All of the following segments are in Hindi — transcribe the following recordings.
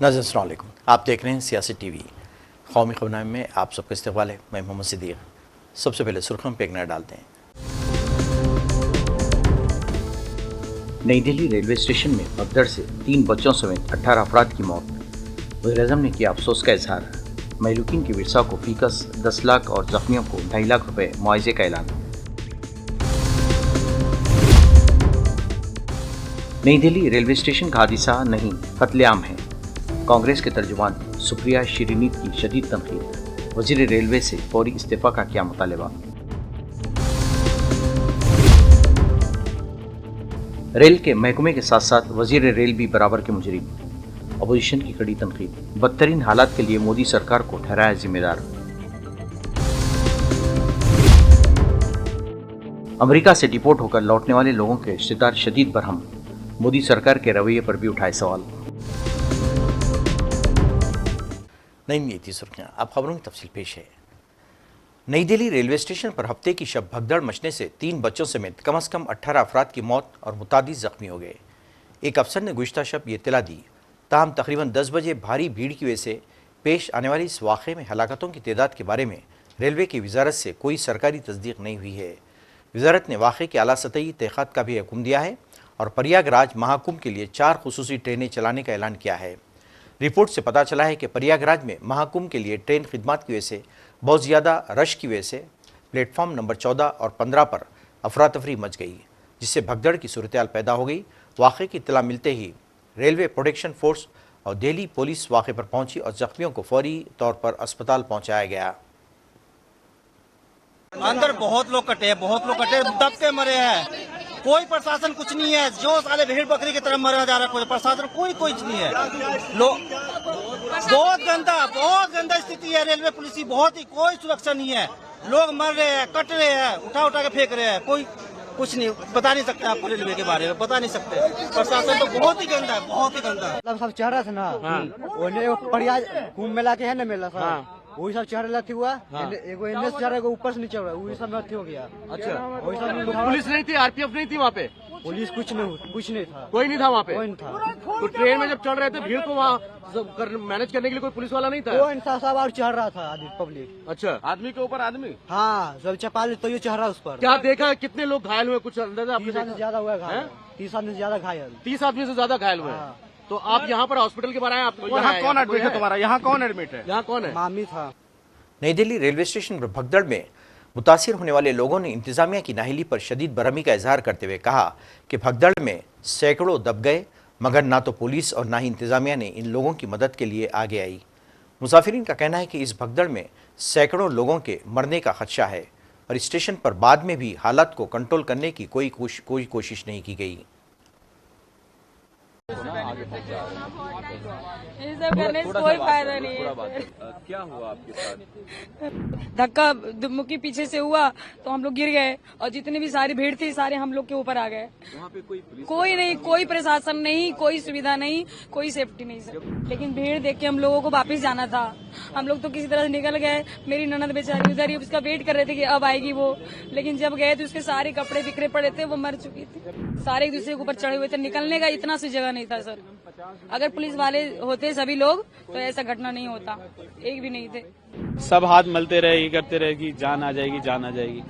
नाज़रीन अस्सलाम वालेकुम, आप देख रहे हैं सियासी टीवी। कौमी खबरनामे में आप सबका इस्तकबाल है। मैं मोहम्मद सिद्दीक। सबसे पहले सुर्खियों पे एक नज़र डालते हैं। नई दिल्ली रेलवे स्टेशन में भगदड़ से 3 बच्चों समेत 18 अफराद की मौत। वज़ीर-ए-आज़म ने किया अफसोस का इजहार। महलूकीन की विरसा को फीकस 10 लाख और जख्मियों को 2.5 लाख रुपए मुआवजे का ऐलान। नई दिल्ली रेलवे स्टेशन का हादसा नहीं, कत्लेआम है। कांग्रेस के तर्जुमान सुप्रिया श्रीनीत की शदीद तनकीद। वजीर रेलवे से फौरी इस्तीफा का किया मुतालबा। रेल के महकमे के साथ साथ वजीर रेल भी बराबर के मुजरिम। अपोजिशन की कड़ी तनकीद। बदतरीन हालात के लिए मोदी सरकार को ठहराया जिम्मेदार। अमेरिका से डिपोर्ट होकर लौटने वाले लोगों के रिश्तेदार शदीद बरहम। मोदी सरकार के रवैये पर भी उठाए सवाल। नई थी सुर्खियां, अब खबरों की तफसील पेश है। नई दिल्ली रेलवे स्टेशन पर हफ्ते की शब भगदड़ मचने से 3 बच्चों समेत कम से कम 18 अफराद की मौत और मुतादिद जख्मी हो गए। एक अफसर ने गुज़िश्ता शब ये इत्तला दी। ताहम तकरीबन 10 बजे भारी भीड़ की वजह से पेश आने वाली इस वाक़े में हलाकतों की तादाद के बारे में रेलवे की वजारत से कोई सरकारी तस्दीक नहीं हुई है। वजारत ने वाक़े के आला सतही तहक़ीक़ात का भी हुक्म दिया है और प्रयागराज महाकुंभ के लिए 4 खुसूसी ट्रेनें चलाने का ऐलान किया है। रिपोर्ट से पता चला है कि प्रयागराज में महाकुंभ के लिए ट्रेन खिदमत की वजह से बहुत ज़्यादा रश की वजह से प्लेटफॉर्म नंबर 14 और 15 पर अफरा तफरी मच गई, जिससे भगदड़ की सूरत पैदा हो गई। वाक़े की इत्तला मिलते ही रेलवे प्रोटेक्शन फोर्स और दिल्ली पुलिस वाक़े पर पहुंची और जख्मियों को फौरी तौर पर अस्पताल पहुंचाया गया। अंदर बहुत लोग कटे, दब के मरे हैं। कोई प्रशासन कुछ नहीं है, जो साले भेड़ बकरी की तरह मरा जा रहा है। कोई प्रशासन कोई नहीं है। बहुत गंदा स्थिति है। रेलवे पुलिस की बहुत ही कोई सुरक्षा नहीं है। लोग मर रहे हैं, कट रहे हैं, उठा के फेंक रहे हैं। कोई कुछ नहीं बता नहीं सकते। आपको रेलवे के बारे में बता नहीं सकते। प्रशासन तो बहुत ही गंदा है, बहुत ही गंदा। सब चढ़ रहा था ना, कुंभ मेला के है ना मेला सब, वही सब चढ़ रहा हुआ। एगो एनएस चढ़ रहा, ऊपर से नीचे वही सब में हो गया। अच्छा, वही सब पुलिस नहीं थी, आरपीएफ नहीं थी वहाँ पे? पुलिस कुछ नहीं था, कोई नहीं था वहाँ पे? कोई नहीं था। तो ट्रेन में जब चढ़ रहे थे भीड़ को वहाँ मैनेज करने के लिए कोई पुलिस वाला नहीं था? कोई नहीं था, सब और चढ़ रहा था आदमी पब्लिक। अच्छा, आदमी के ऊपर आदमी? हाँ, सब चपा तो ये चढ़ रहा उस पर। क्या देखा, कितने लोग घायल हुए, कुछ अंदाजा? 30 आदमी से ज्यादा हुआ घायल। 30 आदमी से ज्यादा घायल। 30 आदमी से ज्यादा घायल हुए। तो आप यहाँ पर हॉस्पिटल के बारे में आपको यहाँ कौन एडमिट है तुम्हारा? यहाँ कौन एडमिट है? यहाँ कौन है? मामी था। नई दिल्ली रेलवे स्टेशन पर भगदड़ में मुतासिर होने वाले लोगों ने इंतजामिया की नाहिली पर शदीद बरहमी का इजहार करते हुए कहा कि भगदड़ में सैकड़ों दब गए, मगर ना तो पुलिस और ना ही इंतजामिया ने इन लोगों की मदद के लिए आगे आई। मुसाफिरीन का कहना है कि इस भगदड़ में सैकड़ों लोगों के मरने का खदशा है और स्टेशन पर बाद में भी हालात को कंट्रोल करने की कोई कोशिश नहीं की गई। ये सब करने से कोई फायदा नहीं है। क्या हुआ आपके साथ? धक्का मुक्की पीछे से हुआ तो हम लोग गिर गए और जितनी भी सारी भीड़ थी सारे हम लोग के ऊपर आ गए। वहाँ पे कोई नहीं, कोई प्रशासन नहीं, कोई सुविधा नहीं, कोई सेफ्टी नहीं सर। लेकिन भीड़ देख के हम लोगों को वापस जाना था। हम लोग तो किसी तरह से निकल गए। मेरी ननद बेचारी उधर ही उसका वेट कर रहे थे कि अब आएगी वो, लेकिन जब गए तो उसके सारे कपड़े बिखरे पड़े थे, वो मर चुकी थी। सारे एक दूसरे के ऊपर चढ़े हुए थे, निकलने का इतना सी जगह नहीं था सर। अगर पुलिस वाले होते सभी लोग तो ऐसा घटना नहीं होता, एक भी नहीं थे। सब हाथ मलते रहे, ये करते रहे कि जान आ जाएगी।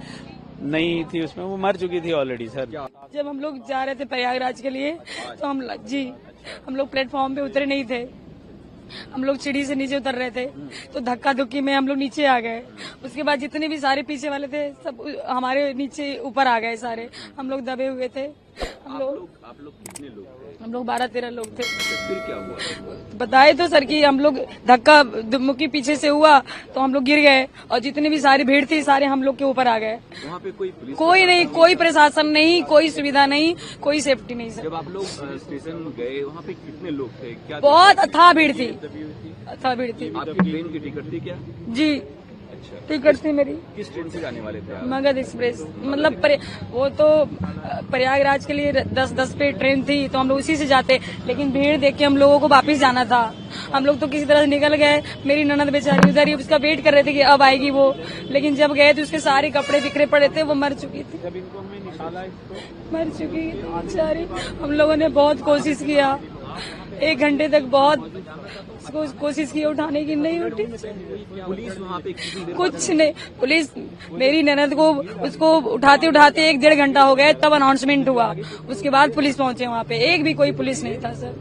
नहीं थी उसमें, वो मर चुकी थी ऑलरेडी सर। जब हम लोग जा रहे थे प्रयागराज के लिए तो हम लोग प्लेटफॉर्म पे उतरे नहीं थे। हम लोग सीढ़ी से नीचे उतर रहे थे तो धक्का धुक्की में हम लोग नीचे आ गए। उसके बाद जितने भी सारे पीछे वाले थे सब हमारे नीचे ऊपर आ गए सारे। हम लोग दबे हुए थे। आप लोग कितने लोग थे? हम लोग 12-13 लोग थे। फिर क्या हुआ? बताए तो सर कि हम लोग धक्का मुक्की पीछे से हुआ तो हम लोग गिर गए और जितनी भी सारी भीड़ थी सारे हम लोग के ऊपर आ गए। वहाँ पे कोई नहीं, कोई प्रशासन नहीं, कोई सुविधा नहीं, कोई सेफ्टी नहीं सर। जब आप लोग स्टेशन गए वहाँ पे कितने लोग थे? क्या बहुत अथाह भीड़ थी, अथाह भीड़ थी। आपकी ट्रेन की टिकट थी क्या? जी, टिकट थी मेरी। किस ट्रेन से जाने वाले थे आप? मगध एक्सप्रेस। मतलब वो तो प्रयागराज के लिए 10-10 पे ट्रेन थी तो हम लोग उसी से जाते, लेकिन भीड़ देख के हम लोगों को वापस जाना था। हम लोग तो किसी तरह से निकल गए। मेरी ननद बेचारी उधर ही उसका वेट कर रहे थे कि अब आएगी वो, लेकिन जब गए तो उसके सारे कपड़े बिखरे पड़े थे, वो मर चुकी थी। मर चुकी थी बेचारी। हम लोगों ने बहुत कोशिश किया 1 घंटे तक बहुत कोशिश की उठाने की, नहीं उठी। पुलिस वहाँ पे कितनी देर कुछ नहीं, पुलिस मेरी ननद को उसको उठाते उठाते 1-1.5 घंटा हो गया, तब अनाउंसमेंट हुआ, उसके बाद पुलिस पहुंचे वहाँ पे। एक भी कोई पुलिस नहीं था सर,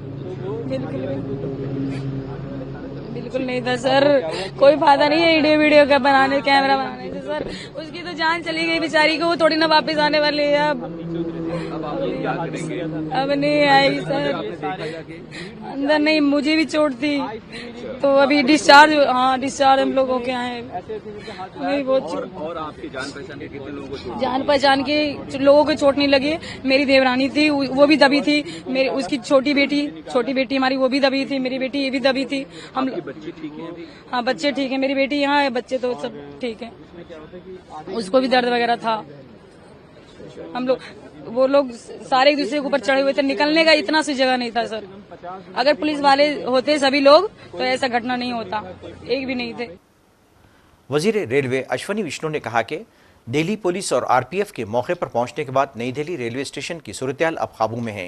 बिल्कुल नहीं था सर। कोई फायदा नहीं है वीडियो का बनाने, कैमरा बनाने से सर। उसकी तो जान चली गई बेचारी को, वो थोड़ी ना वापस आने वाली है अब नहीं आएगी सर। अंदर नहीं, मुझे भी चोट थी, तो अभी डिस्चार्ज हम लोग होके आए। वही बहुत और आपकी जान पहचान के कितने लोगों को चोट? जान पहचान के लोगों को चोट नहीं लगी। मेरी देवरानी थी, वो भी दबी थी। मेरी उसकी छोटी बेटी हमारी वो भी दबी थी। मेरी बेटी ये भी दबी थी। हम बच्चे ठीक हैं अभी? हाँ, बच्चे ठीक है। मेरी बेटी यहाँ है, बच्चे तो सब ठीक है। उसको भी दर्द वगैरह था। हम लोग वो लोग सारे एक दूसरे के ऊपर चढ़े हुए थे, निकलने का इतना सी जगह नहीं था सर। अगर पुलिस वाले होते सभी लोग तो ऐसा घटना नहीं होता, एक भी नहीं थे। वजीर रेलवे अश्वनी विष्णु ने कहा कि दिल्ली पुलिस और आरपीएफ के मौके पर पहुंचने के बाद नई दिल्ली रेलवे स्टेशन की सूरत-ए-हाल अब काबू में है।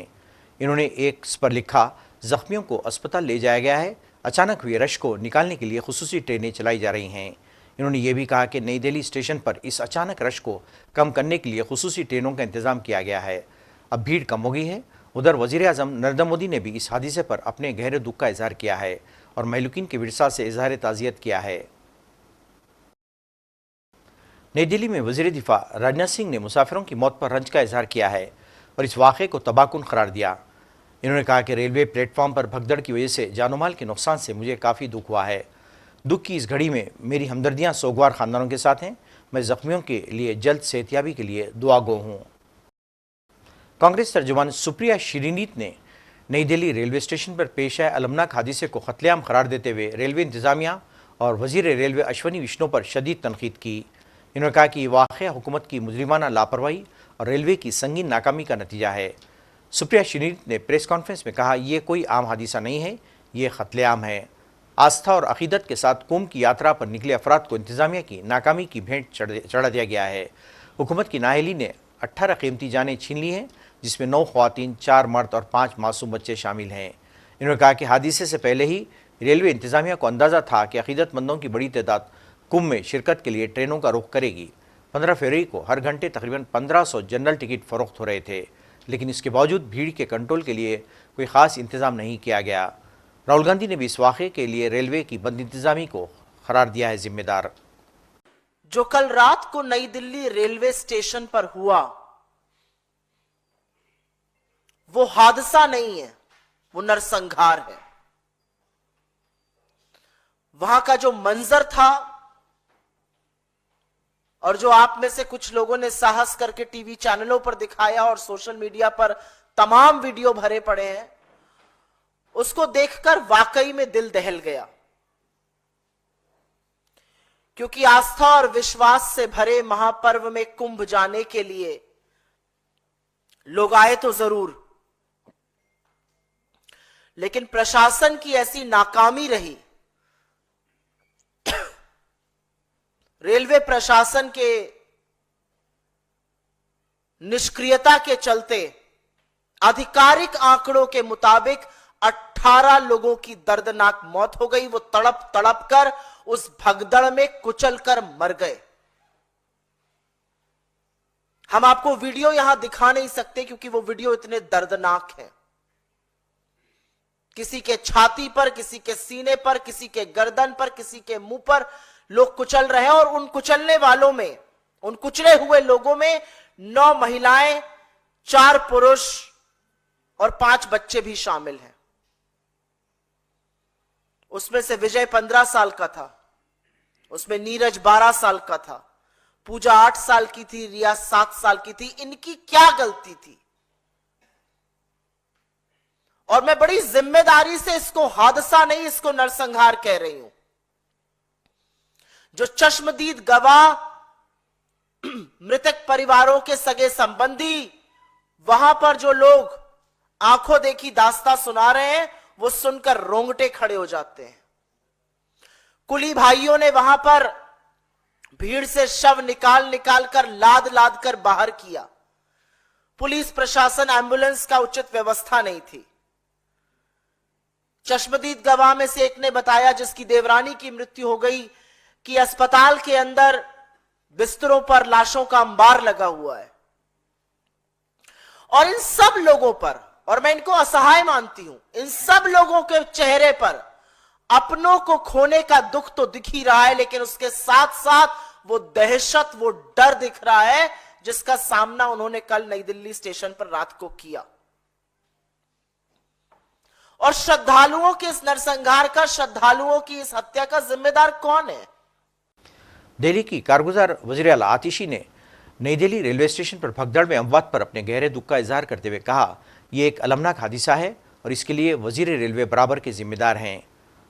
इन्होंने एक्स पर लिखा, जख्मियों को अस्पताल ले जाया गया है, अचानक हुए रश को निकालने के लिए खुसूसी ट्रेनें चलाई जा रही हैं। इन्होंने ये भी कहा कि नई दिल्ली स्टेशन पर इस अचानक रश को कम करने के लिए खुसूसी ट्रेनों का इंतजाम किया गया है। अब भीड़ कम हो गई है। उधर वज़ीर-ए-आज़म नरेंद्र मोदी ने भी इस हादसे पर अपने गहरे दुख का इजहार किया है और महलूकीन के विरसा से इजहार ताज़ियत किया है। नई दिल्ली में वज़ीर दिफा राजनाथ सिंह ने मुसाफिरों की मौत पर रंज का इजहार किया है और इस वाक़े को तबाहकुन करार दिया। इन्होंने कहा कि रेलवे प्लेटफॉर्म पर भगदड़ की वजह से जानोमाल के नुकसान से मुझे काफ़ी दुख हुआ है। दुख की इस घड़ी में मेरी हमदर्दियां सोगवार खानदानों के साथ हैं। मैं जख्मियों के लिए जल्द सेहतियाबी के लिए दुआगो हूँ। कांग्रेस तर्जुमान सुप्रिया श्रीनीत ने नई दिल्ली रेलवे स्टेशन पर पेश आए अलमनाक हादसे को कत्लेआम करार देते हुए रेलवे इंतजामिया और वजीर रेलवे अश्वनी विष्णु पर शदीद तनकीद की। इन्होंने कहा कि ये वाक़या हुकूमत की मुजरिमाना लापरवाही और रेलवे की संगीन नाकामी का नतीजा है। सुप्रिया श्रीनीत ने प्रेस कॉन्फ्रेंस में कहा, ये कोई आम हादसा नहीं है, ये कत्लेआम है। आस्था और अकीदत के साथ कुंभ की यात्रा पर निकले अफराद को इंतजामिया की नाकामी की भेंट चढ़ा दिया गया है। हुकूमत की नाअहली ने 18 कीमती जानें छीन ली हैं, जिसमें 9 ख़वातीन, 4 मर्द और 5 मासूम बच्चे शामिल हैं। इन्होंने कहा कि हादसे से पहले ही रेलवे इंतजामिया को अंदाज़ा था कि अकीदतमंदों की बड़ी तादाद कुंभ में शिरकत के लिए ट्रेनों का रुख करेगी। 15 फरवरी को हर घंटे तकरीबन 1500 जनरल टिकट फ़रोख्त हो रहे थे, लेकिन इसके बावजूद भीड़ के कंट्रोल के लिए कोई ख़ास इंतज़ाम नहीं किया गया। राहुल गांधी ने भी इस वाक़े के लिए रेलवे की बद इंतज़ामी को करार दिया है जिम्मेदार। जो कल रात को नई दिल्ली रेलवे स्टेशन पर हुआ वो हादसा नहीं है, वो नरसंहार है। वहां का जो मंजर था और जो आप में से कुछ लोगों ने साहस करके टीवी चैनलों पर दिखाया और सोशल मीडिया पर तमाम वीडियो भरे पड़े हैं, उसको देखकर वाकई में दिल दहल गया। क्योंकि आस्था और विश्वास से भरे महापर्व में कुंभ जाने के लिए लोग आए तो जरूर, लेकिन प्रशासन की ऐसी नाकामी रही, रेलवे प्रशासन के निष्क्रियता के चलते आधिकारिक आंकड़ों के मुताबिक 18 लोगों की दर्दनाक मौत हो गई। वो तड़प तड़प कर उस भगदड़ में कुचल कर मर गए। हम आपको वीडियो यहां दिखा नहीं सकते क्योंकि वो वीडियो इतने दर्दनाक है। किसी के छाती पर, किसी के सीने पर, किसी के गर्दन पर, किसी के मुंह पर लोग कुचल रहे हैं और उन कुचलने वालों में, उन कुचले हुए लोगों में 9 महिलाएं, 4 पुरुष और 5 बच्चे भी शामिल हैं। उसमें से विजय 15 साल का था, उसमें नीरज 12 साल का था, पूजा 8 साल की थी, रिया 7 साल की थी। इनकी क्या गलती थी? और मैं बड़ी जिम्मेदारी से इसको हादसा नहीं, इसको नरसंहार कह रही हूं। जो चश्मदीद गवाह, मृतक परिवारों के सगे संबंधी, वहां पर जो लोग आंखों देखी दास्तां सुना रहे हैं, वो सुनकर रोंगटे खड़े हो जाते हैं। कुली भाइयों ने वहां पर भीड़ से शव निकाल कर लाद लाद कर बाहर किया। पुलिस प्रशासन, एम्बुलेंस का उचित व्यवस्था नहीं थी। चश्मदीद गवाह में से एक ने बताया, जिसकी देवरानी की मृत्यु हो गई, कि अस्पताल के अंदर बिस्तरों पर लाशों का अंबार लगा हुआ है और इन सब लोगों पर, और मैं इनको असहाय मानती हूं, इन सब लोगों के चेहरे पर अपनों को खोने का दुख तो दिख ही रहा है, लेकिन उसके साथ साथ वो दहशत, वो डर दिख रहा है जिसका सामना उन्होंने कल नई दिल्ली स्टेशन पर रात को किया। और श्रद्धालुओं के इस नरसंहार का, श्रद्धालुओं की इस हत्या का जिम्मेदार कौन है? दिल्ली की कारगुजार वज़ीर आला आतिशी ने नई दिल्ली रेलवे स्टेशन पर भगदड़ में अमवात पर अपने गहरे दुख का इजहार करते हुए कहा, यह एक अलमनाक हादसा है और इसके लिए वज़ीर रेलवे बराबर के जिम्मेदार हैं।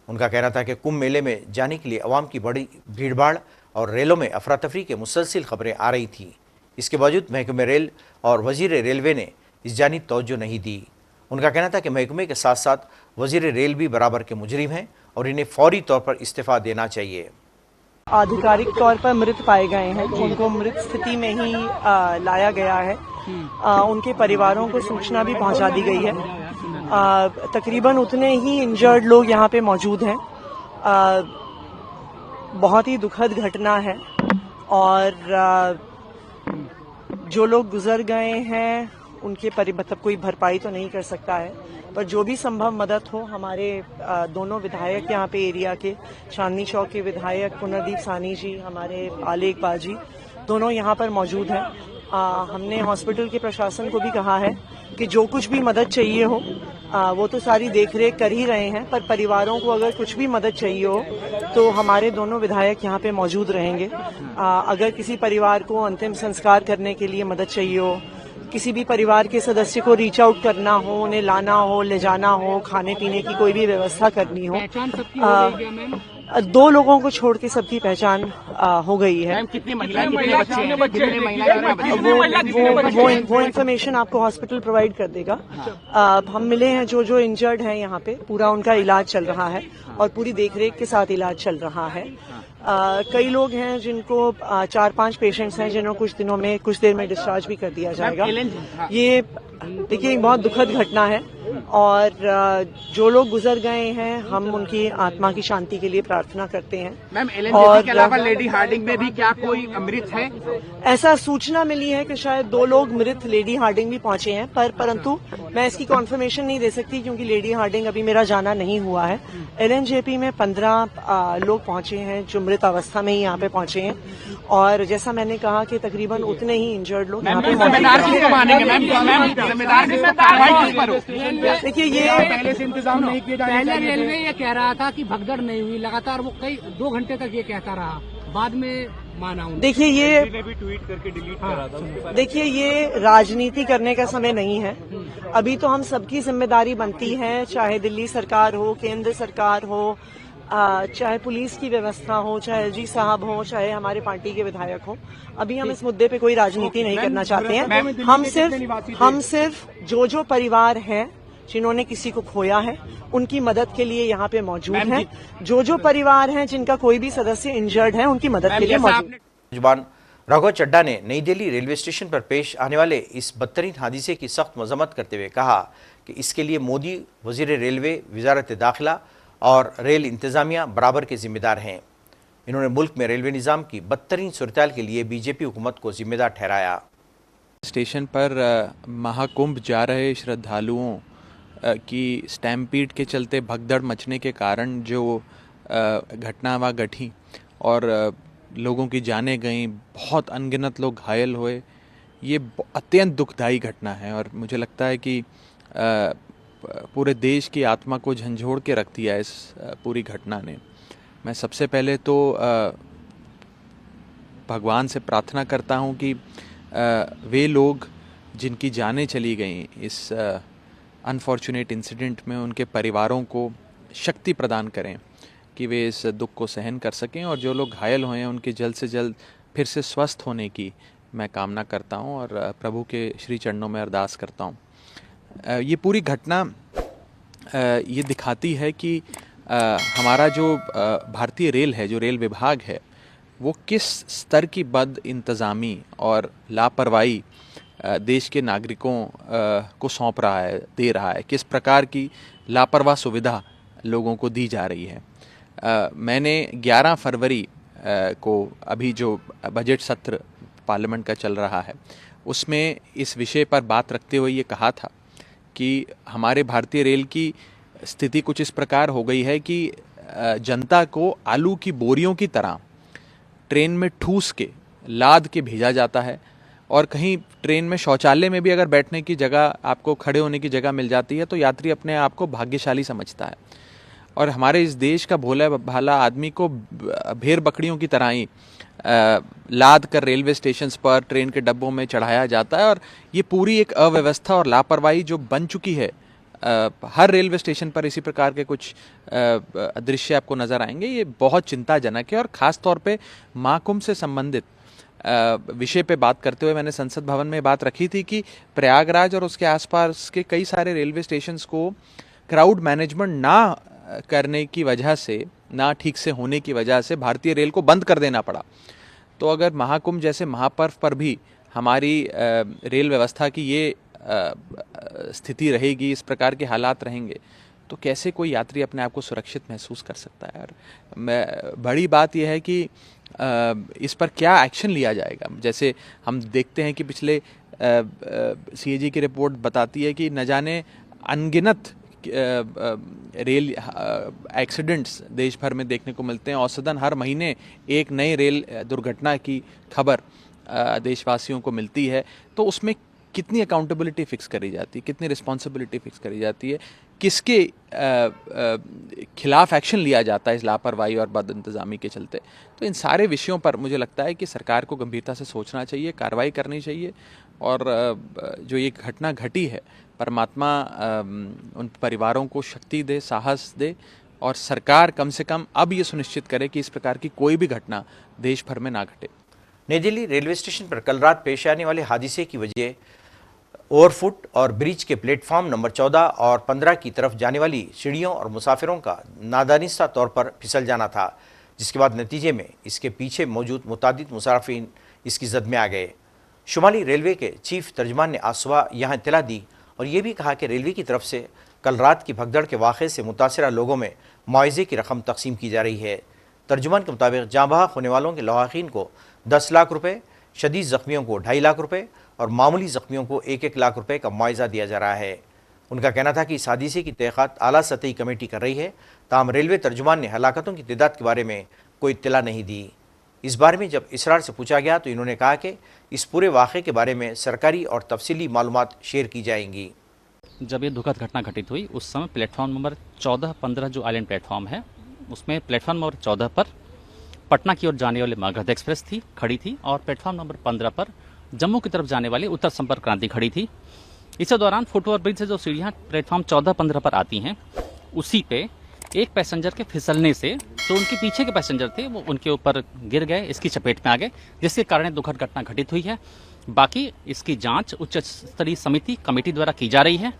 उनका कहना था कि कुंभ मेले में जाने के लिए अवाम की बड़ी भीड़भाड़ और रेलों में अफरा तफरी के मुसलसिल खबरें आ रही थीं। इसके बावजूद महकमे रेल और वज़ीर रेलवे ने इस जानिब तवज्जो नहीं दी। उनका कहना था कि महकमे के साथ साथ वज़ीर रेल भी बराबर के मुजरिम हैं और इन्हें फौरी तौर पर इस्तीफा देना चाहिए। आधिकारिक तौर पर मृत पाए गए हैं, उनको मृत स्थिति में ही लाया गया है। उनके परिवारों को सूचना भी पहुंचा दी गई है। तकरीबन उतने ही इंजर्ड लोग यहाँ पे मौजूद हैं। बहुत ही दुखद घटना है और जो लोग गुजर गए हैं उनके मतलब कोई भरपाई तो नहीं कर सकता है, पर जो भी संभव मदद हो, हमारे दोनों विधायक यहाँ पे एरिया के, चांदनी चौक के विधायक पुनर्दीप सानी जी, हमारे आले इकबाल जी, दोनों यहाँ पर मौजूद हैं। हमने हॉस्पिटल के प्रशासन को भी कहा है कि जो कुछ भी मदद चाहिए हो वो तो सारी देखरेख कर ही रहे हैं, पर परिवारों को अगर कुछ भी मदद चाहिए हो तो हमारे दोनों विधायक यहाँ पे मौजूद रहेंगे। अगर किसी परिवार को अंतिम संस्कार करने के लिए मदद चाहिए हो, किसी भी परिवार के सदस्य को रीच आउट करना हो, उन्हें लाना हो, ले जाना हो, खाने पीने की कोई भी व्यवस्था करनी हो, 2 लोगों को छोड़ के सबकी पहचान हो गई है। कितनी महिलाएं, कितने बच्चे हैं? कितने महिलाएं? वो इन्फॉर्मेशन आपको हॉस्पिटल प्रोवाइड कर देगा। हम मिले हैं, जो इंजर्ड हैं यहाँ पे, पूरा उनका इलाज चल रहा है और पूरी देखरेख के साथ इलाज चल रहा है। कई लोग हैं जिनको 4-5 पेशेंट्स हैं जिन्हों कुछ दिनों में, कुछ देर में डिस्चार्ज भी कर दिया जाएगा। ये देखिए बहुत दुखद घटना है और जो लोग गुजर गए हैं हम उनकी आत्मा की शांति के लिए प्रार्थना करते हैं। मैम, एलएनजेपी के अलावा लेडी हार्डिंग में भी क्या कोई मृत है? ऐसा सूचना मिली है कि शायद 2 लोग मृत लेडी हार्डिंग भी पहुंचे हैं, परंतु मैं इसकी कॉन्फर्मेशन नहीं दे सकती क्योंकि लेडी हार्डिंग अभी मेरा जाना नहीं हुआ है। एलएनजेपी में 15 लोग पहुंचे हैं जो मृत अवस्था में ही यहाँ पे पहुंचे हैं और जैसा मैंने कहा कि तकरीबन उतने ही इंजर्ड लोग यहाँ पे देखिए, ये पहले से इंतजाम नहीं किया जाए। पहले रेलवे ये कह रहा था कि भगदड़ नहीं हुई, लगातार वो 2 घंटे तक ये कहता रहा, बाद में माना उन्होंने। देखिए ये भी ट्वीट करके डिलीट करा था। देखिए ये राजनीति करने का समय नहीं है। अभी तो हम सबकी जिम्मेदारी बनती है, चाहे दिल्ली सरकार हो, केंद्र सरकार हो, चाहे पुलिस की व्यवस्था हो, चाहे एलजी साहब हो, चाहे हमारे पार्टी के विधायक हो। अभी हम इस मुद्दे पे कोई राजनीति नहीं करना चाहते हैं। हम सिर्फ जो परिवार हैं जिन्होंने किसी को खोया है उनकी मदद के लिए यहाँ पे मौजूद हैं। जो परिवार हैं जिनका कोई भी सदस्य इंजर्ड है उनकी मदद के लिए मौजूद। जुबान राघव चड्ढा ने नई दिल्ली रेलवे स्टेशन पर पेश आने वाले इस बदतरीन हादसे की सख्त मजम्मत करते हुए कहा कि इसके लिए मोदी, वजीर रेलवे, वजारत दाखिला और रेल इंतजामिया बराबर के जिम्मेदार हैं। इन्होंने मुल्क में रेलवे निज़ाम की बदतरीन सूरत के लिए बीजेपी हुकूमत को जिम्मेदार ठहराया। स्टेशन पर महाकुंभ जा रहे श्रद्धालुओं की स्टैम्पीड के चलते भगदड़ मचने के कारण जो घटना घटी और लोगों की जानें गईं, बहुत अनगिनत लोग घायल हुए, ये अत्यंत दुखदायी घटना है और मुझे लगता है कि पूरे देश की आत्मा को झंझोड़ के रख दिया इस पूरी घटना ने। मैं सबसे पहले तो भगवान से प्रार्थना करता हूँ कि वे लोग जिनकी जानें चली गईं इस अनफॉर्चुनेट इंसिडेंट में, उनके परिवारों को शक्ति प्रदान करें कि वे इस दुख को सहन कर सकें और जो लोग घायल हुए हैं उनके जल्द से जल्द फिर से स्वस्थ होने की मैं कामना करता हूं और प्रभु के श्री चरणों में अरदास करता हूं। ये पूरी घटना ये दिखाती है कि हमारा जो भारतीय रेल है, जो रेल विभाग है, वो किस स्तर की बद इंतज़ामी और लापरवाही देश के नागरिकों को सौंप रहा है, दे रहा है, किस प्रकार की लापरवाह सुविधा लोगों को दी जा रही है। मैंने 11 फरवरी को अभी जो बजट सत्र पार्लियामेंट का चल रहा है उसमें इस विषय पर बात रखते हुए ये कहा था कि हमारे भारतीय रेल की स्थिति कुछ इस प्रकार हो गई है कि जनता को आलू की बोरियों की तरह ट्रेन में ठूस के लाद के भेजा जाता है, और कहीं ट्रेन में शौचालय में भी अगर बैठने की जगह, आपको खड़े होने की जगह मिल जाती है तो यात्री अपने आप को भाग्यशाली समझता है। और हमारे इस देश का भोला भाला आदमी को भेड़ बकरियों की तरह ही लाद कर रेलवे स्टेशंस पर ट्रेन के डब्बों में चढ़ाया जाता है, और ये पूरी एक अव्यवस्था और लापरवाही जो बन चुकी है। हर रेलवे स्टेशन पर इसी प्रकार के कुछ दृश्य आपको नज़र आएंगे। ये बहुत चिंताजनक है, और ख़ास तौर पे महाकुंभ से संबंधित विषय पे बात करते हुए मैंने संसद भवन में बात रखी थी कि प्रयागराज और उसके आसपास के कई सारे रेलवे स्टेशंस को क्राउड मैनेजमेंट ना करने की वजह से, ना ठीक से होने की वजह से भारतीय रेल को बंद कर देना पड़ा। तो अगर महाकुंभ जैसे महापर्व पर भी हमारी रेल व्यवस्था की ये स्थिति रहेगी, इस प्रकार के हालात रहेंगे, तो कैसे कोई यात्री अपने आप को सुरक्षित महसूस कर सकता है। और बड़ी बात यह है कि इस पर क्या एक्शन लिया जाएगा। जैसे हम देखते हैं कि पिछले CAG की रिपोर्ट बताती है कि न जाने अनगिनत रेल एक्सीडेंट्स देश भर में देखने को मिलते हैं। औसतन हर महीने एक नई रेल दुर्घटना की खबर देशवासियों को मिलती है। तो उसमें कितनी अकाउंटेबिलिटी फिक्स करी जाती है, कितनी रिस्पॉन्सिबिलिटी फिक्स करी जाती है, किसके खिलाफ एक्शन लिया जाता है इस लापरवाही और बदइंतजामी के चलते। तो इन सारे विषयों पर मुझे लगता है कि सरकार को गंभीरता से सोचना चाहिए, कार्रवाई करनी चाहिए, और जो ये घटना घटी है, परमात्मा उन परिवारों को शक्ति दे, साहस दे, और सरकार कम से कम अब ये सुनिश्चित करे कि इस प्रकार की कोई भी घटना देश भर में ना घटे। नई दिल्ली रेलवे स्टेशन पर कल रात पेश आने वाले हादसे की वजह ओवरफुट और ब्रिज के प्लेटफॉर्म नंबर 14 और 15 की तरफ जाने वाली सीढ़ियों और मुसाफिरों का नादानिस्ता तौर पर फिसल जाना था, जिसके बाद नतीजे में इसके पीछे मौजूद मुतादिद मुसाफिरीन इसकी जद में आ गए। शुमाली रेलवे के चीफ तर्जमान ने आज सुबह यहाँ इत्तला दी और ये भी कहा कि रेलवे की तरफ से कल रात की भगदड़ के वाक़े से मुतासरा लोगों में मुआवजे की रकम तकसीम की जा रही है। तर्जुमान के मुताबिक जाँ बहक होने वालों के लवाहीन को 10 लाख रुपये, शदीद ज़ख्मियों को 2.5 लाख रुपये और मामूली ज़ख्मियों को 1-1 लाख रुपये का मुआवजा दिया जा रहा है। उनका कहना था कि इस हादसे की तहक़ीक़ात आला सतही कमेटी कर रही है, ताहम रेलवे तर्जुमान ने हलाकतों की तादाद के बारे में कोई इत्तला नहीं दी। इस बारे में जब इसरार से पूछा गया तो इन्होंने कहा कि इस पूरे वाक़े के बारे में सरकारी और तफसीली मालूमात शेयर की जाएंगी। जब ये दुखद घटना घटित हुई उस समय प्लेटफॉर्म नंबर 14-15 जो आइलैंड प्लेटफॉर्म है, उसमें प्लेटफॉर्म नंबर 14 पर पटना की ओर जाने वाली मगध एक्सप्रेस थी खड़ी थी, और प्लेटफॉर्म नंबर 15 पर जम्मू की तरफ जाने वाली उत्तर संपर्क क्रांति खड़ी थी। इसी दौरान फुटओवर ब्रिज से जो सीढ़ियाँ प्लेटफॉर्म 14-15 पर आती हैं, उसी पे एक पैसेंजर के फिसलने से जो उनके पीछे के पैसेंजर थे वो उनके ऊपर गिर गए, इसकी चपेट में आ गए, जिसके कारण दुखद घटना घटित हुई है। बाकी इसकी जांच उच्च स्तरीय समिति कमेटी द्वारा की जा रही है।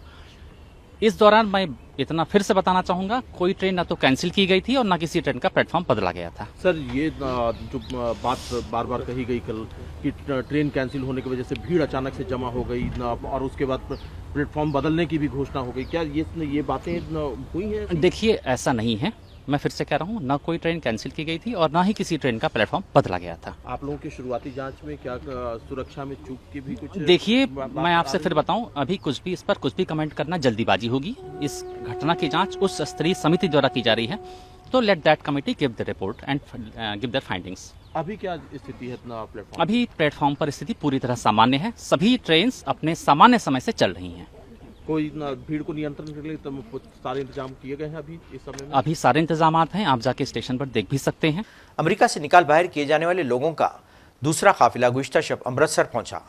इस दौरान मैं इतना फिर से बताना चाहूंगा, कोई ट्रेन ना तो कैंसिल की गई थी और ना किसी ट्रेन का प्लेटफॉर्म बदला गया था। सर, ये जो बात बार बार कही गई कल कि ट्रेन कैंसिल होने की वजह से भीड़ अचानक से जमा हो गई और उसके बाद प्लेटफॉर्म बदलने की भी घोषणा हो गई, क्या ये बातें हुई हैं? देखिए, ऐसा नहीं है। मैं फिर से कह रहा हूँ, ना कोई ट्रेन कैंसिल की गई थी और ना ही किसी ट्रेन का प्लेटफॉर्म बदला गया था। आप लोगों की शुरुआती जांच में क्या सुरक्षा में चूक की भी कुछ? देखिए, मैं आपसे फिर बताऊं, अभी कुछ भी इस पर कुछ भी कमेंट करना जल्दीबाजी होगी। इस घटना की जांच उस स्तरीय समिति द्वारा की जा रही है, तो let that committee give the report and give their findings. अभी क्या स्थिति है प्लेटफॉर्म? अभी प्लेटफॉर्म पर स्थिति पूरी तरह सामान्य है। सभी ट्रेन अपने सामान्य समय से चल रही हैं। कोई भीड़ को नियंत्रण के लिए तो सारे इंतजाम किए गए हैं अभी इस समय में? अभी सारे इंतजाम हैं, आप जाके स्टेशन पर देख भी सकते हैं। अमेरिका से निकाल बाहर किए जाने वाले लोगों का दूसरा काफिला गुज़िश्ता शब अमृतसर पहुंचा।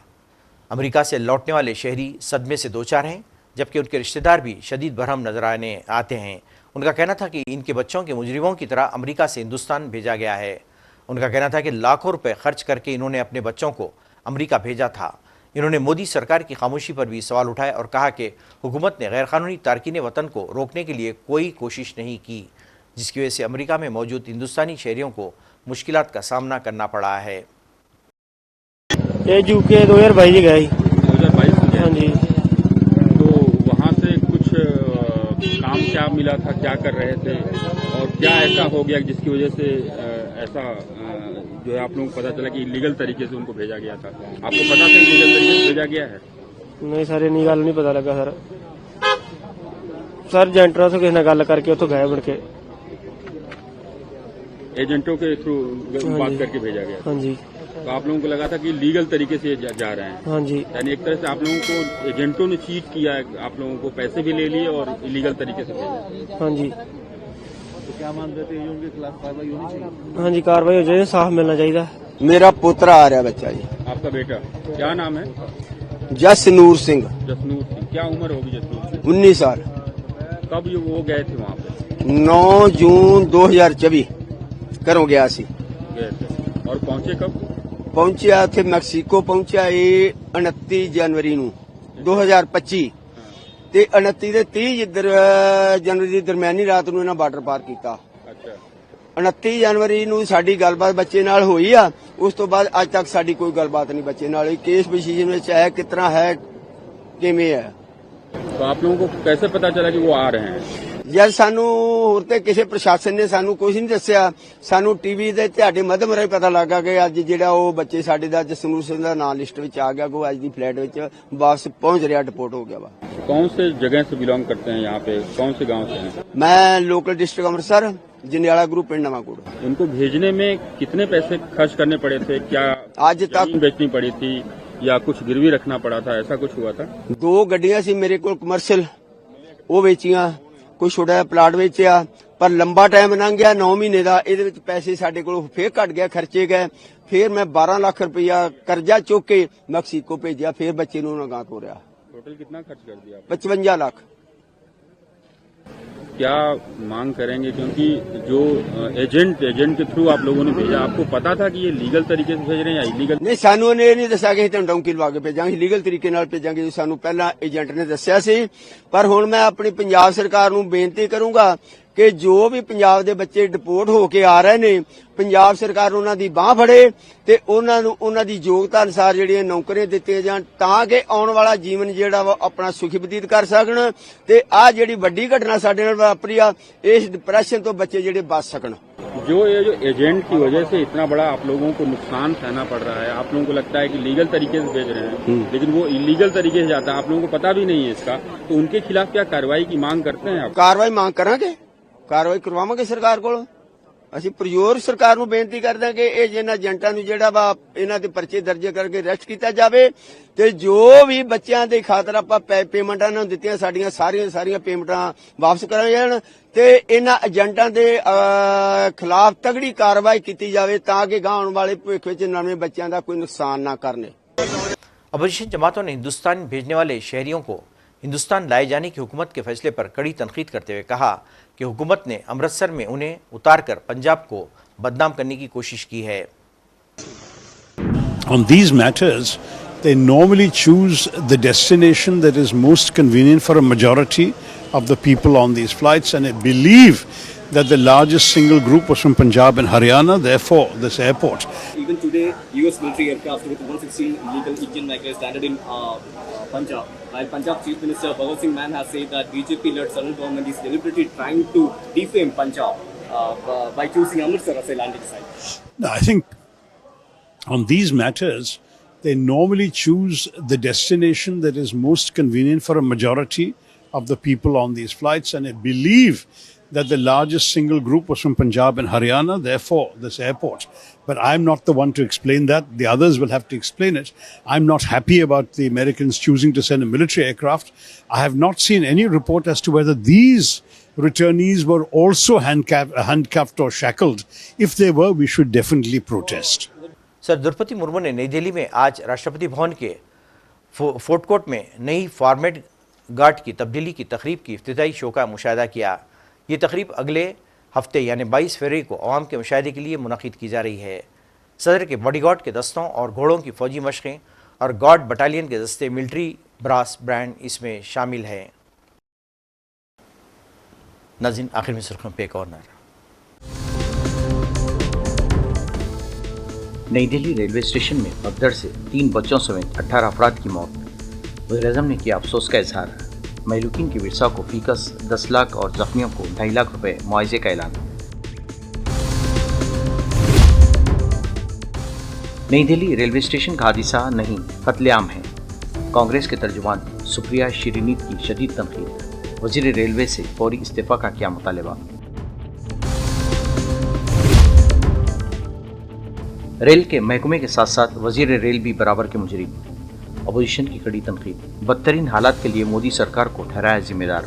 अमेरिका से लौटने वाले शहरी सदमे से दो चार हैं, जबकि उनके रिश्तेदार भी शदीद बरहम नजर आते हैं। उनका कहना था कि इनके बच्चों के मुजरिमों की तरह अमेरिका से हिंदुस्तान भेजा गया है। उनका कहना था कि लाखों रुपए खर्च करके इन्होंने अपने बच्चों को अमेरिका भेजा था। इन्होंने मोदी सरकार की खामोशी पर भी सवाल उठाए और कहा कि हुकूमत ने गैरकानूनी तारकीन वतन को रोकने के लिए कोई कोशिश नहीं की, जिसकी वजह से अमेरिका में मौजूद हिंदुस्तानी शहरियों को मुश्किलात का सामना करना पड़ा है। ये यूके 2022 गए। 2022 हाँ जी। तो वहाँ से कुछ काम क्या मिला था, क्या कर रहे थे और क्या ऐसा हो गया जिसकी वजह से ऐसा जो है आप लोगों को पता चला कि इलीगल तरीके से उनको भेजा गया था? आपको पता था इलीगल तरीके से भेजा गया है? नहीं सर, इन्नी गल नहीं पता लगा सर एजेंटों से किसी ने गल करके उतो गए मुड़ के। एजेंटों के थ्रू बात करके भेजा गया? हाँ जी। तो आप लोगों को लगा था कि लीगल तरीके से जा रहे हैं? हाँ जी। यानी एक तरह से आप लोगों को एजेंटों ने चीट किया है, आप लोगों को पैसे भी ले लिए और इलीगल तरीके से भेजा? हाँ जी। तो क्या मान रहे थे, उनके खिलाफ कार्रवाई होनी चाहिए? हाँ जी, कार्रवाई हो जाए, साफ मिलना चाहिए। मेरा पोतरा आ रहा बच्चा जी। आपका बेटा क्या नाम है? जसनूर सिंह। जसनूर सिंह। क्या उम्र होगी जसनूर सिंह? 19 साल। कब ये वो गए थे वहाँ पे? 9 जून 2024 घरों गया सी। गए थे और पहुँचे कब? पहुंचा थे मैक्सीको पहुंचा ये 29 जनवरी ਨੂੰ 2025 ਤੇ 29 ਦੇ 30 ਜਨਵਰੀ ਦੀ ਦਰਮਿਆਨੀ ਰਾਤ ਨੂੰ ਇਹਨਾਂ ਬਾਰਡਰ ਪਾਰ ਕੀਤਾ। ਅੱਛਾ। 29 ਜਨਵਰੀ ਨੂੰ ਸਾਡੀ ਗੱਲਬਾਤ ਬੱਚੇ ਨਾਲ ਹੋਈ ਆ, ਉਸ ਤੋਂ ਬਾਅਦ ਅੱਜ ਤੱਕ ਸਾਡੀ ਕੋਈ ਗੱਲਬਾਤ ਨਹੀਂ ਬੱਚੇ ਨਾਲ। ਕੇਸ ਡਿਸੀਜਨ ਵਿੱਚ ਹੈ ਕਿਤਨਾ ਹੈ ਕਿਵੇਂ ਹੈ। तो आप लोगों को कैसे पता चला कि वो आ रहे हैं? ਜਦ ਸਾਨੂੰ ਹੋਰ ਤੇ ਕਿਸੇ ਪ੍ਰਸ਼ਾਸਨ ਨੇ ਸਾਨੂੰ ਕੁਝ ਨਹੀਂ ਦੱਸਿਆ, ਸਾਨੂੰ ਟੀਵੀ ਦੇ ਤੁਹਾਡੇ ਮਾਧਿਅਮ ਰਾਹੀਂ ਪਤਾ ਲੱਗਾ ਕਿ ਅੱਜ ਜਿਹੜਾ ਉਹ ਬੱਚੇ ਸਾਡੇ ਦਾ ਜਸਨੂਰ ਸਿੰਘ ਦਾ ਨਾਂ ਲਿਸਟ ਵਿੱਚ ਆ ਗਿਆ, ਕੋ ਅੱਜ ਦੀ ਫਲਾਈਟ ਵਿੱਚ ਵਾਪਸ ਪਹੁੰਚ ਰਿਹਾ, ਡਿਪੋਰਟ ਹੋ ਗਿਆ ਵਾ। कौन से जगह से बिलोंग करते हैं यहाँ पे, कौन से गांव से हैं? मैं local district Amritsar Jandiala group पिंड नवाकोट। उनको भेजने में कितने पैसे खर्च करने पड़े थे? क्या आज तक जमीन बेचनी पड़ी थी या कुछ गिरवी रखना पड़ा था, ऐसा कुछ हुआ था? 2 ਗੱਡੀਆਂ ਸੀ ਮੇਰੇ ਕੋਲ ਕਮਰਸ਼ੀਅਲ, ਉਹ ਵੇਚੀਆਂ, ਕੋਈ ਛੋਟਾ ਜਿਹਾ ਪਲਾਟ ਵੇਚਿਆ, ਪਰ ਲੰਬਾ ਟਾਈਮ ਲੰਘ ਗਿਆ 9 ਮਹੀਨੇ ਦਾ। ਇਹਦੇ ਵਿੱਚ ਪੈਸੇ ਸਾਡੇ ਕੋਲ ਫੇਰ ਘਟ ਗਿਆ, ਖਰਚੇ ਗਏ। ਫਿਰ ਮੈਂ 12 ਲੱਖ ਰੁਪਇਆ ਕਰਜ਼ਾ ਚੁੱਕ ਕੇ ਮੈਕਸੀਕੋ ਭੇਜਿਆ, ਫਿਰ ਬੱਚੇ ਨੂੰ ਉਹਨਾਂ ਗਾਂ ਤੋਰਿਆ। टोटल कितना खर्च कर दिया? 55 लाख। क्या मांग करेंगे, क्योंकि जो एजेंट के थ्रू आप लोगों ने भेजा, आपको पता था कि ये लीगल तरीके से भेज रहे हैं या इलीगल? नहीं, सानू ने नहीं दसा कि तुम डोंकी लवा के भेजांगे, लीगल तरीके नाल भेजांगे जो सानू पहला एजेंट ने दस्या सी। पर हुण मैं अपनी पंजाब सरकार नू बेनती करूंगा कि जो भी पंजाब दे बच्चे डिपोर्ट होके आ रहे ने, पंजाब सरकार उन्हां दी बांह फड़े ते उन्हां नू उन्हां दी योग्यता अनुसार जिहड़ियां नौकरियां दित्तियां जाण, तां कि आउण वाला जीवन जिहड़ा वा अपना सुखी बतीत कर सकण ते आ जिहड़ी वड्डी घटना साडे नाल वापरी आ, इस डिप्रेशन तो बच्चे जिहड़े बच सकण। जो एजेंट की वजह से इतना बड़ा आप लोगों को नुकसान सहना पड़ रहा है, आप लोगों को लगता है कि लीगल तरीके से भेज रहे हैं, लेकिन वो इलीगल तरीके से जाता है, आप लोगों को पता भी नहीं है इसका, तो उनके खिलाफ क्या कार्रवाई की मांग करते हैं आप? कार्रवाई मांग करांगे, कार्रवाई करवावांगे सरकार कोलों। ਅਸੀਂ ਪ੍ਰਯੋਰ ਸਰਕਾਰ ਨੂੰ ਬੇਨਤੀ ਕਰਦੇ ਹਾਂ ਕਿ ਇਹ ਜਿਹਨਾਂ ਏਜੰਟਾਂ ਨੂੰ ਜਿਹੜਾ ਵਾ ਇਹਨਾਂ ਦੇ ਪਰਚੇ ਦਰਜ ਕਰਕੇ ਅਰੈਸਟ ਕੀਤਾ ਜਾਵੇ ਤੇ ਜੋ ਵੀ ਬੱਚਿਆਂ ਦੇ ਖਾਤਰ ਆਪਾਂ ਪੇਮੈਂਟਾਂ ਨੂੰ ਦਿੱਤੀਆਂ ਸਾਡੀਆਂ ਸਾਰੀਆਂ ਪੇਮੈਂਟਾਂ ਵਾਪਸ ਕਰਾਈਆਂ ਜਾਣ ਤੇ ਇਹਨਾਂ ਏਜੰਟਾਂ ਦੇ ਖਿਲਾਫ ਤਗੜੀ ਕਾਰਵਾਈ ਕੀਤੀ ਜਾਵੇ ਤਾਂ ਕਿ ਗਾਂ ਆਉਣ ਵਾਲੇ ਭਵਿੱਖ ਵਿੱਚ ਨਵੇਂ ਬੱਚਿਆਂ ਦਾ ਕੋਈ ਨੁਕਸਾਨ ਨਾ ਕਰਨੇ। अपोजिशन जमातों ने हिंदुस्तान भेजने वाले शहरियों को हिंदुस्तान लाए जाने की हुकूमत के फैसले पर कड़ी तनकीद करते हुए कहा कि हुकूमत ने अमृतसर में उन्हें उतारकर पंजाब को बदनाम करने की कोशिश की है। On these matters, they normally choose the destination that is most convenient for a majority of the people on these flights, and I believe that the largest single group was from Punjab and Haryana, therefore this airport. Even today, US military aircraft with 116 illegal Indian migrants landed in Punjab. While Punjab Chief Minister Bhagat Singh Mann has said that BJP-led central government is deliberately trying to defame Punjab by choosing Amritsar as a landing site. Now, I think on these matters, they normally choose the destination that is most convenient for a majority of the people on these flights, and I believe that the largest single group was from Punjab and Haryana, therefore this airport. But I'm not the one to explain that. The others will have to explain it. I'm not happy about the Americans choosing to send a military aircraft. I have not seen any report as to whether these returnees were also handcuffed or shackled. If they were, we should definitely protest. Sir Draupadi Murmu ने नई दिल्ली में आज राष्ट्रपति भवन के फोर्ट कोर्ट में नई फॉर्मेट गार्ड की तब्दीली की तकरीब की इफ्तिताई शो का मुशाहिदा किया। ये तकरीब अगले हफ्ते यानी 22 फरवरी को अवाम के मुशाहिदे के लिए मुनक़िद की जा रही है। सदर के बॉडीगार्ड के दस्तों और घोड़ों की फ़ौजी मशक़ें और गार्ड बटालियन के दस्ते मिलिट्री ब्रास बैंड इसमें शामिल हैं। नाज़रीन, आखिर में सुर्खियों पे एक और नज़र। नई दिल्ली रेलवे स्टेशन में भगदड़ से 3 बच्चों समेत 18 अफराद की मौत। वज़ीर-ए-आज़म ने किया अफसोस का इजहार। महलूकीन की विरसा को फीकस 10 लाख और जख्मियों को 2.5 लाख रुपए मुआवजे का ऐलान। नई दिल्ली रेलवे स्टेशन का हादसा नहीं कत्लेआम है। कांग्रेस के तर्जुमान सुप्रिया श्रीनीत की शदीद तनकीद। वजीर रेलवे से फौरी इस्तीफा का किया मुतालबा। रेल के महकमे के साथ साथ वजीर रेल भी बराबर के मुजरिम। अपोजिशन की कड़ी तनकीद। बदतरीन हालात के लिए मोदी सरकार को ठहराया जिम्मेदार।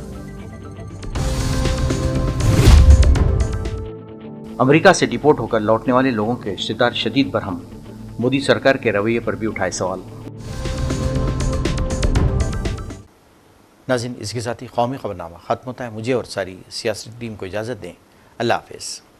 अमेरिका से डिपोर्ट होकर लौटने वाले लोगों के रिश्तेदार शदीद बरहम। मोदी सरकार के रवैये पर भी उठाए सवाल। नाज़रीन, इसके साथ ही कौमी खबरनामा खत्म होता है। मुझे और सारी सियासी टीम को इजाज़त दें। अल्लाह हाफ़िज़।